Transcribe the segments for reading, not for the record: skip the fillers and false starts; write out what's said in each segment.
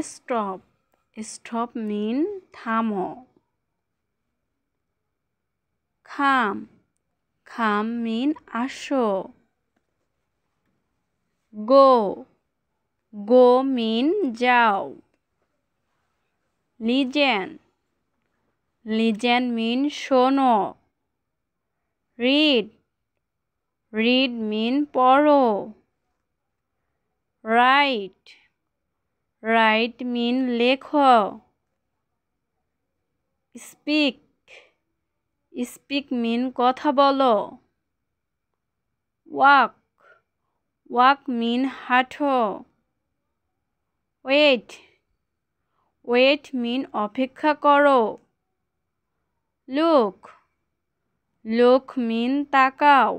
Stop. Stop mean থামো। Come. Come mean আসো। Go. Go mean যাও। Listen. Listen mean শোনো। Read. Read mean পড়ো। Write. Write mean লেখো। Speak. Speak mean কথা বলো। Walk. Walk mean হাঁটো। Wait. Wait mean অপেক্ষা করো। Look. Look mean তাকাও।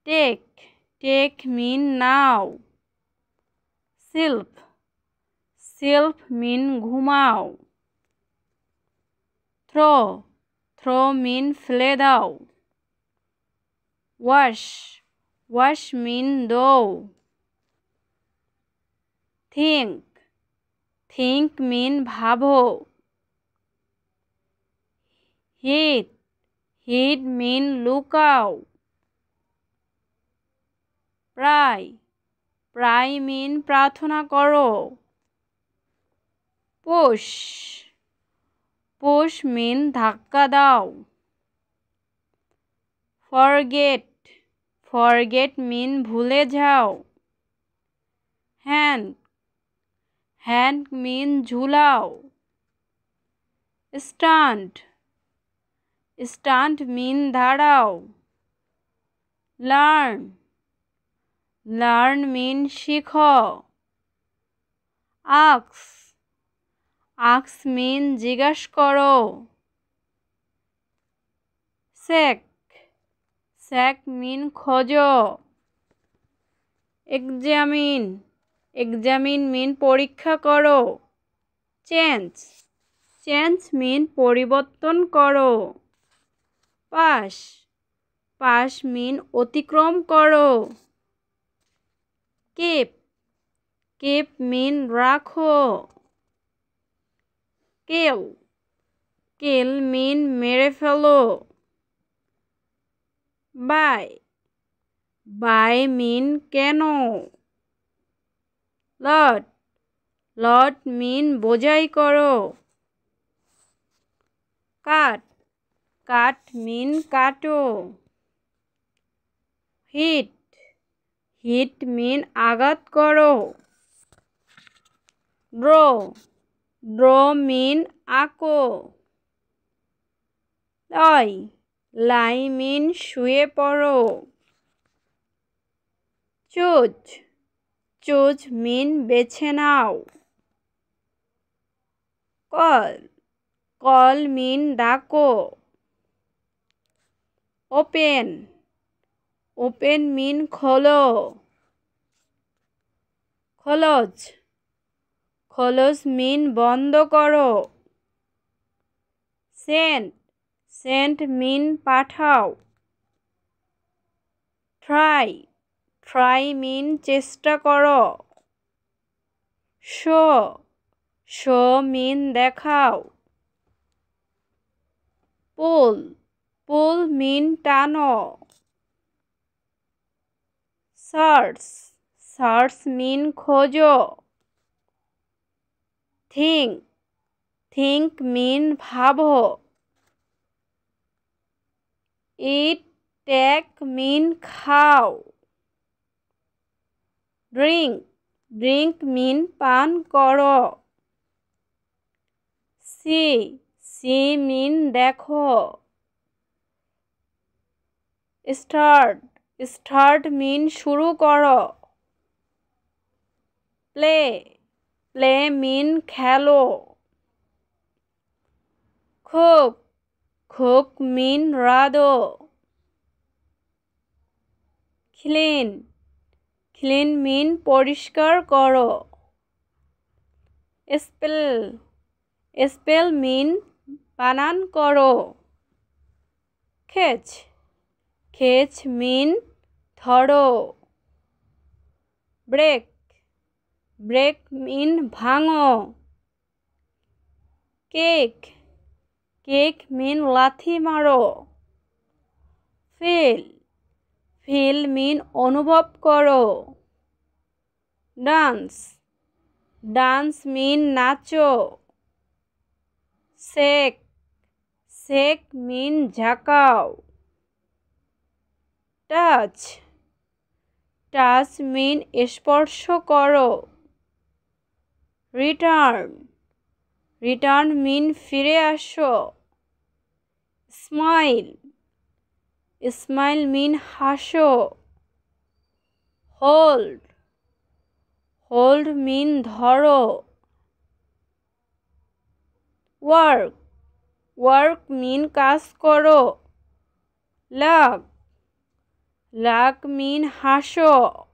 Take. Take mean নাও। Sleep. Sleep mean ঘুমাও। Throw. Throw mean ফেলে দাও। Wash. Wash mean ধোও। Think. Think mean ভাবো। Hid. Hid mean লুকাও। Pray. Pray mean প্রার্থনা করো। Push. Push mean ধাক্কা দাও। Forget. Forget mean ভুলে যাও। Hang. Hang mean ঝুলাও। Stand. Stand mean দাঁড়াও। Learn. Learn mean শিখো। Ask. Ask mean জিজ্ঞাসা করো। Seek. Seek mean খোঁজো। Examine. Examine mean পরীক্ষা করো। Change. Change mean পরিবর্তন করো। Pass. Pass mean অতিক্রম করো। Keep. Keep mean রাখো। Kill. Kill mean মেরে ফেলো। Buy. Buy mean কেন। Load. Load mean বোঝাই করো। Cut. Cut mean কাটো। Hit. Hit mean আঘাত করো। Draw. Draw mean আঁকো। Lie. Lie mean শুয়ে পড়ো। Choose. Choose mean বেছে নাও। Call. Call mean ডাকো। Open. Open mean খোলো। Close. Close mean বন্ধ করো। Send. Send mean পাঠাও। Try. Try mean চেষ্টা করো। Show. Show mean দেখাও। Pull. Pull mean টানো। Search. Search mean খোঁজো। Think. Think mean ভাবো। Eat. Take mean খাও। Drink. Drink mean পান করো। See. See mean দেখো। Start. Start mean শুরু করো। Play. Play mean খেলো। Cook. Cook mean রাঁধো। Clean. Clean mean পরিষ্কার করো। Spell. Spell mean বানান করো। Catch. Catch mean ধরো। Break. ব্রেক মিন ভাঙো। কেক, কেক মিন লাথি মারো। ফিল, ফিল মিন অনুভব করো। ডান্স, ডান্স মিন নাচো। শেক, শেক মিন ঝাঁকাও। টাচ, টাচ মিন স্পর্শ করো। রিটার্ন, রিটার্ন মিন ফিরে আসো। স্মাইল, স্মাইল মিন হাসো। হোল্ড, হোল্ড মিন ধরো। ওয়ার্ক, ওয়ার্ক মিন কাজ করো। লাভ, লাভ মিন হাসো।